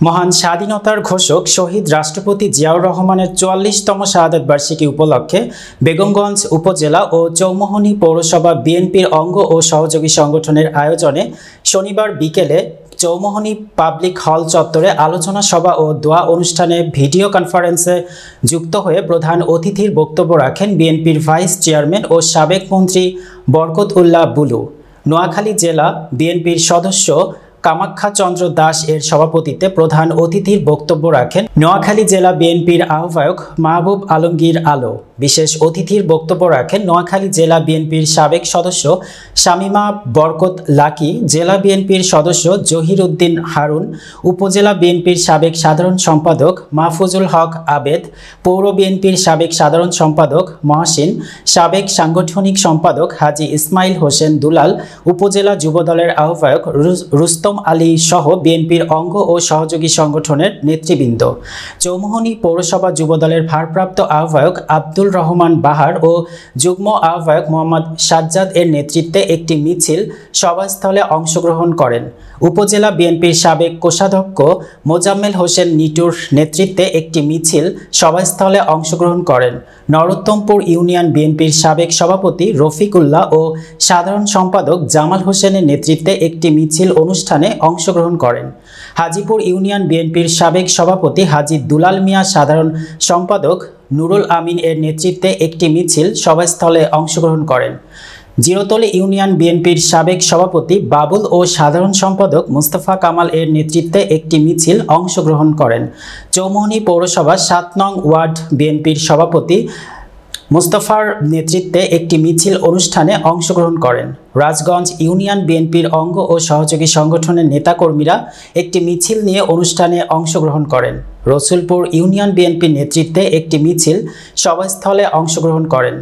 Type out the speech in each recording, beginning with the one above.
মহান স্বাধীনতার ঘোষক শহীদ রাষ্ট্রপতি জিয়াউর রহমানের ৪৪তম শাহাদাত বার্ষিকী উপলক্ষে বেগমগঞ্জ উপজেলা ও চৌমুহনী পৌরসভা বিএনপির অঙ্গ ও সহযোগী সংগঠনের আয়োজনে শনিবার বিকেলে চৌমুহনী পাবলিক হল চত্বরে আলোচনা সভা ও দোয়া অনুষ্ঠানে ভিডিও কনফারেন্সে যুক্ত হয়ে প্রধান অতিথির বক্তব্য রাখেন বিএনপির ভাইস চেয়ারম্যান ও সাবেক মন্ত্রী বরকত উল্লাহ বুলু। নোয়াখালী জেলা বিএনপির সদস্য কামাখ্যা চন্দ্র দাস এর সভাপতিত্বে প্রধান অতিথির বক্তব্য রাখেন নোয়াখালী জেলা বিএনপির আহ্বায়ক মাহবুব আলমগীর আলো। বিশেষ অতিথির বক্তব্য রাখেন নোয়াখালী জেলা বিএনপির সাবেক সদস্য শামিমা বরকত লাকি, জেলা বিএনপির সদস্য জহির উদ্দিন হারুন, উপজেলা বিএনপির সাবেক সাধারণ সম্পাদক মাহফুজুল হক আবেদ, পৌর বিএনপির সাবেক সাধারণ সম্পাদক মহাসিন, সাবেক সাংগঠনিক সম্পাদক হাজী ইসমাইল হোসেন দুলাল, উপজেলা যুবদলের আহ্বায়ক রুস্তম আলী সহ বিএনপির অঙ্গ ও সহযোগী সংগঠনের নেতৃবৃন্দ। চৌমুহনী পৌরসভা যুবদলের ভারপ্রাপ্ত আহ্বায়ক আব্দুল রহমান বাহার ও যুগ্ম আহ্বায়ক মোহাম্মদ সাজ্জাদ এর নেতৃত্বে একটি মিছিল সভাস্থলে অংশগ্রহণ করেন। উপজেলা বিএনপির সাবেক কোষাধ্যক্ষ মোজাম্মেল হোসেন নিটুর নেতৃত্বে একটি মিছিল সভাস্থলে অংশগ্রহণ করেন। নরোত্তমপুর ইউনিয়ন বিএনপির সাবেক সভাপতি রফিকুল্লাহ ও সাধারণ সম্পাদক জামাল হোসেনের নেতৃত্বে একটি মিছিল অনুষ্ঠানে অংশগ্রহণ করেন। হাজীপুর ইউনিয়ন বিএনপির সাবেক সভাপতি হাজী দুলাল মিয়া, সাধারণ সম্পাদক নুরুল আমিন এর নেতৃত্বে একটি মিছিল সভাস্থলে অংশগ্রহণ করেন। জিরোতলী ইউনিয়ন বিএনপির সাবেক সভাপতি বাবুল ও সাধারণ সম্পাদক মুস্তাফা কামাল এর নেতৃত্বে একটি মিছিল অংশগ্রহণ করেন। চৌমুহনী পৌরসভা ৭ নং ওয়ার্ড বিএনপির সভাপতি মুস্তফার নেতৃত্বে একটি মিছিল অনুষ্ঠানে অংশগ্রহণ করেন। রাজগঞ্জ ইউনিয়ন বিএনপির অঙ্গ ও সহযোগী সংগঠনের নেতাকর্মীরা একটি মিছিল নিয়ে অনুষ্ঠানে অংশগ্রহণ করেন। রসুলপুর ইউনিয়ন বিএনপির নেতৃত্বে একটি মিছিল সভাস্থলে অংশগ্রহণ করেন।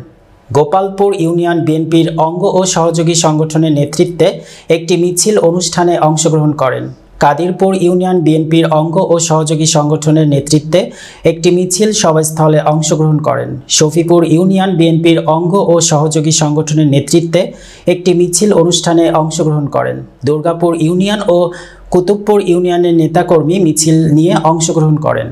গোপালপুর ইউনিয়ন বিএনপির অঙ্গ ও সহযোগী সংগঠনের নেতৃত্বে একটি মিছিল অনুষ্ঠানে অংশগ্রহণ করেন। কাদিরপুর ইউনিয়ন বিএনপির অঙ্গ ও সহযোগী সংগঠনের নেতৃত্বে একটি মিছিল সভাস্থলে অংশগ্রহণ করেন। শফিপুর ইউনিয়ন বিএনপির অঙ্গ ও সহযোগী সংগঠনের নেতৃত্বে একটি মিছিল অনুষ্ঠানে অংশগ্রহণ করেন। দুর্গাপুর ইউনিয়ন ও কুতুবপুর ইউনিয়নের নেতাকর্মী মিছিল নিয়ে অংশগ্রহণ করেন।